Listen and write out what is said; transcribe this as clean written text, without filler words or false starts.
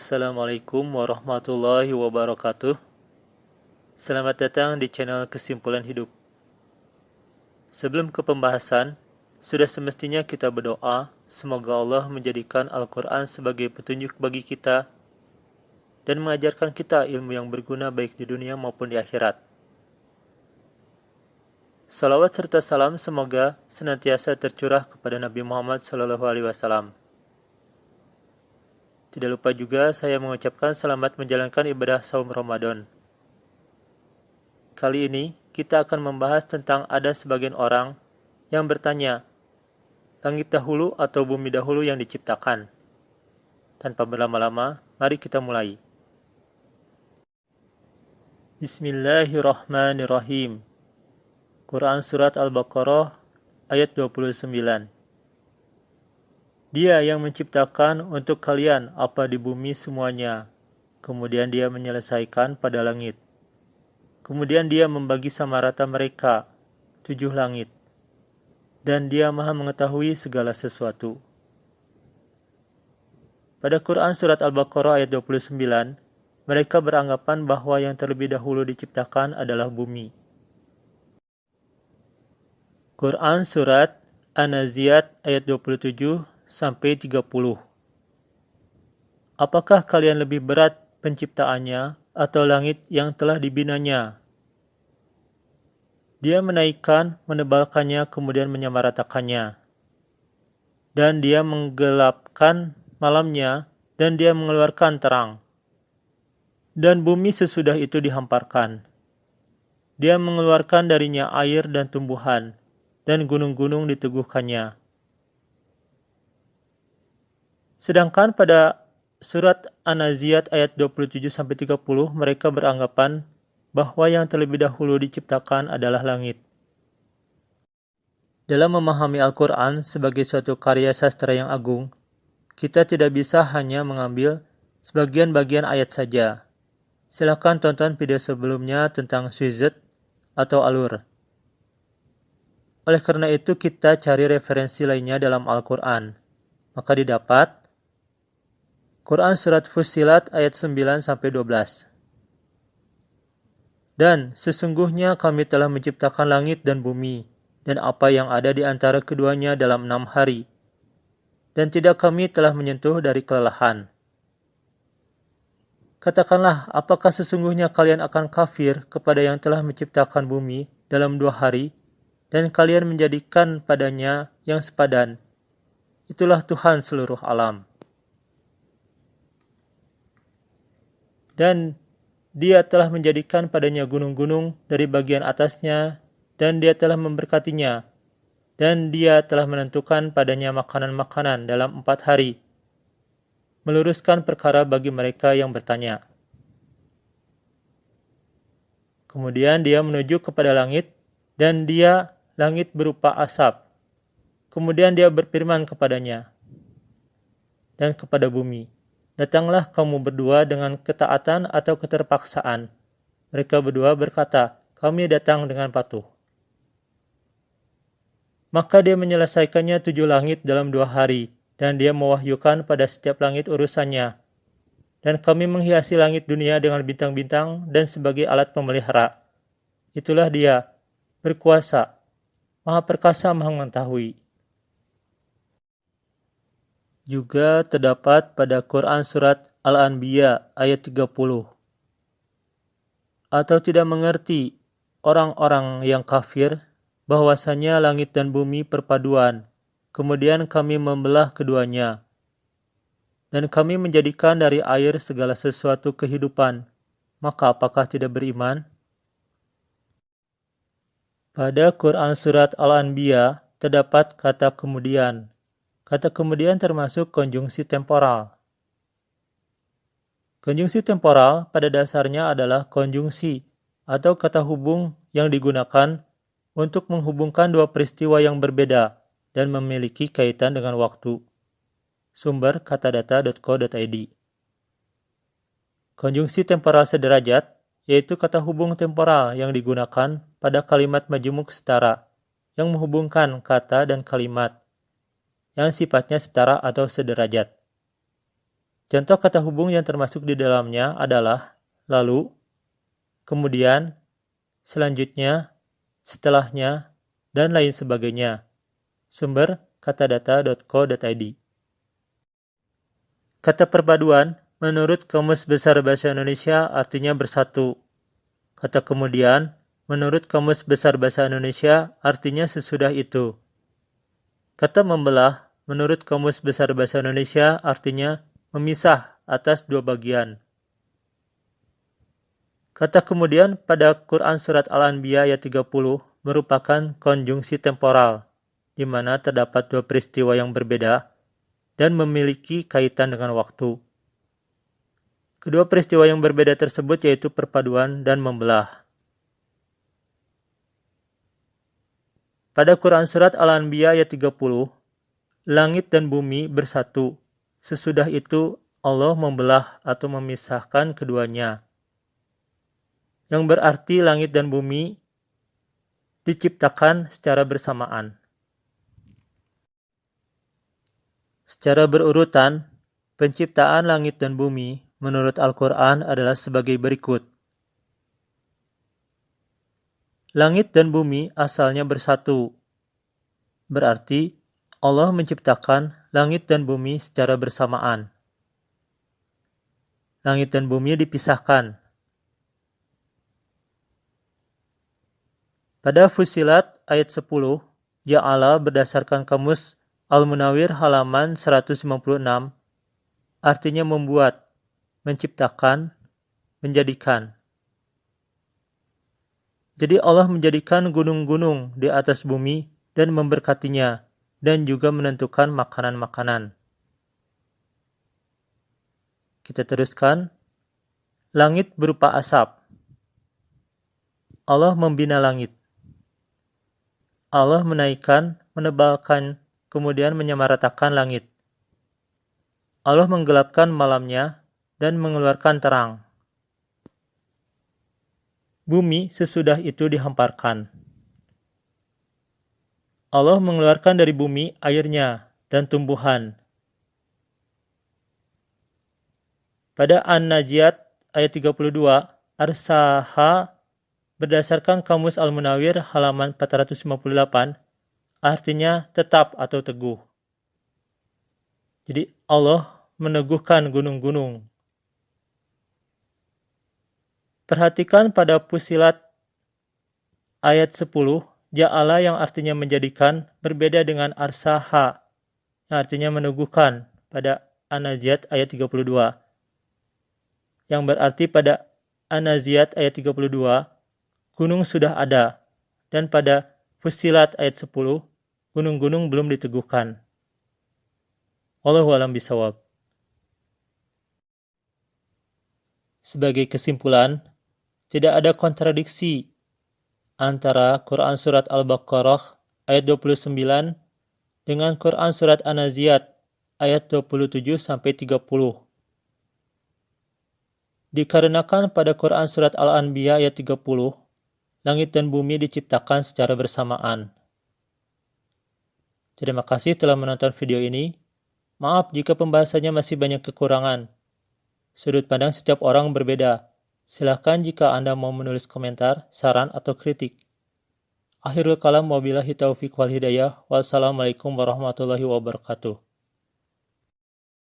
Assalamualaikum warahmatullahi wabarakatuh. Selamat datang di channel Kesimpulan Hidup. Sebelum ke pembahasan, sudah semestinya kita berdoa semoga Allah menjadikan Al-Quran sebagai petunjuk bagi kita dan mengajarkan kita ilmu yang berguna baik di dunia maupun di akhirat. Salawat serta salam semoga senantiasa tercurah kepada Nabi Muhammad SAW. Tidak lupa juga saya mengucapkan selamat menjalankan ibadah saum Ramadan. Kali ini kita akan membahas tentang ada sebagian orang yang bertanya, langit dahulu atau bumi dahulu yang diciptakan? Tanpa berlama-lama, mari kita mulai. Bismillahirrahmanirrahim. Quran Surat Al-Baqarah ayat 29. Dia yang menciptakan untuk kalian apa di bumi semuanya. Kemudian dia menyelesaikan pada langit. Kemudian dia membagi sama rata mereka, 7 langit. Dan dia maha mengetahui segala sesuatu. Pada Quran Surat Al-Baqarah ayat 29, mereka beranggapan bahwa yang terlebih dahulu diciptakan adalah bumi. Quran Surat An-Naziat ayat 27 sampai 30. Apakah kalian lebih berat penciptaannya atau langit yang telah dibinanya? Dia menaikkan, menebalkannya, kemudian menyamaratakannya. Dan dia menggelapkan malamnya, dan dia mengeluarkan terang. Dan bumi sesudah itu dihamparkan. Dia mengeluarkan darinya air dan tumbuhan, dan gunung-gunung diteguhkannya. Sedangkan pada surat An-Naziat ayat 27-30 mereka beranggapan bahwa yang terlebih dahulu diciptakan adalah langit. Dalam memahami Al-Quran sebagai suatu karya sastra yang agung, kita tidak bisa hanya mengambil sebagian-bagian ayat saja. Silakan tonton video sebelumnya tentang suzet atau alur. Oleh karena itu kita cari referensi lainnya dalam Al-Quran. Maka didapat Quran Surat Fussilat ayat 9-12. Dan sesungguhnya kami telah menciptakan langit dan bumi, dan apa yang ada di antara keduanya dalam 6 hari. Dan tidak kami telah menyentuh dari kelelahan. Katakanlah, apakah sesungguhnya kalian akan kafir kepada yang telah menciptakan bumi dalam 2 hari, dan kalian menjadikan padanya yang sepadan? Itulah Tuhan seluruh alam. Dan dia telah menjadikan padanya gunung-gunung dari bagian atasnya, dan dia telah memberkatinya, dan dia telah menentukan padanya makanan-makanan dalam 4 hari, meluruskan perkara bagi mereka yang bertanya. Kemudian dia menuju kepada langit, dan dia langit berupa asap. Kemudian dia berfirman kepadanya, dan kepada bumi, datanglah kamu berdua dengan ketaatan atau keterpaksaan. Mereka berdua berkata, kami datang dengan patuh. Maka dia menyelesaikannya 7 langit dalam 2 hari, dan dia mewahyukan pada setiap langit urusannya. Dan kami menghiasi langit dunia dengan bintang-bintang dan sebagai alat pemelihara. Itulah dia, berkuasa, maha perkasa, maha mengetahui. Juga terdapat pada Quran Surat Al-Anbiya ayat 30. Atau tidak mengerti orang-orang yang kafir bahwasanya langit dan bumi perpaduan, kemudian kami membelah keduanya. Dan kami menjadikan dari air segala sesuatu kehidupan, maka apakah tidak beriman? Pada Quran Surat Al-Anbiya terdapat kata kemudian. Kata kemudian termasuk konjungsi temporal. Konjungsi temporal pada dasarnya adalah konjungsi atau kata hubung yang digunakan untuk menghubungkan dua peristiwa yang berbeda dan memiliki kaitan dengan waktu. Sumber katadata.co.id. Konjungsi temporal sederajat yaitu kata hubung temporal yang digunakan pada kalimat majemuk setara yang menghubungkan kata dan kalimat yang sifatnya setara atau sederajat. Contoh kata hubung yang termasuk di dalamnya adalah lalu, kemudian, selanjutnya, setelahnya, dan lain sebagainya. Sumber katadata.co.id. Kata perpaduan, menurut Kamus Besar Bahasa Indonesia artinya bersatu. Kata kemudian, menurut Kamus Besar Bahasa Indonesia artinya sesudah itu. Kata membelah, menurut Kamus Besar Bahasa Indonesia artinya memisah atas dua bagian. Kata kemudian pada Quran Surat Al-Anbiya ayat 30 merupakan konjungsi temporal, di mana terdapat dua peristiwa yang berbeda dan memiliki kaitan dengan waktu. Kedua peristiwa yang berbeda tersebut yaitu perpaduan dan membelah. Pada Quran Surat Al-Anbiya ayat 30, langit dan bumi bersatu. Sesudah itu Allah membelah atau memisahkan keduanya. Yang berarti langit dan bumi diciptakan secara bersamaan. Secara berurutan, penciptaan langit dan bumi menurut Al-Quran adalah sebagai berikut. Langit dan bumi asalnya bersatu. Berarti Allah menciptakan langit dan bumi secara bersamaan. Langit dan bumi dipisahkan. Pada Fussilat ayat 10, Ja'ala berdasarkan Kamus Al-Munawwir halaman 156, artinya membuat, menciptakan, menjadikan. Jadi Allah menjadikan gunung-gunung di atas bumi dan memberkatinya, dan juga menentukan makanan-makanan. Kita teruskan. Langit berupa asap. Allah membina langit. Allah menaikkan, menebalkan, kemudian menyamaratakan langit. Allah menggelapkan malamnya dan mengeluarkan terang. Bumi sesudah itu dihamparkan. Allah mengeluarkan dari bumi airnya dan tumbuhan. Pada An-Najiat ayat 32, Arsaha berdasarkan Kamus Al-Munawwir halaman 458, artinya tetap atau teguh. Jadi Allah meneguhkan gunung-gunung. Perhatikan pada Fussilat ayat 10, Ja'ala yang artinya menjadikan berbeda dengan Arsaha yang artinya meneguhkan pada An-Naziat ayat 32. Yang berarti pada An-Naziat ayat 32, gunung sudah ada, dan pada Fussilat ayat 10, gunung-gunung belum diteguhkan. Wallahu a'lam bishawab. Sebagai kesimpulan, tidak ada kontradiksi antara Quran Surat Al-Baqarah ayat 29 dengan Quran Surat An-Naziat ayat 27-30. Dikarenakan pada Quran Surat Al-Anbiya ayat 30, langit dan bumi diciptakan secara bersamaan. Terima kasih telah menonton video ini. Maaf jika pembahasannya masih banyak kekurangan. Sudut pandang setiap orang berbeda. Silakan jika Anda mau menulis komentar, saran, atau kritik. Akhirul kalam, wabillahi taufiq wal hidayah. Wassalamualaikum warahmatullahi wabarakatuh.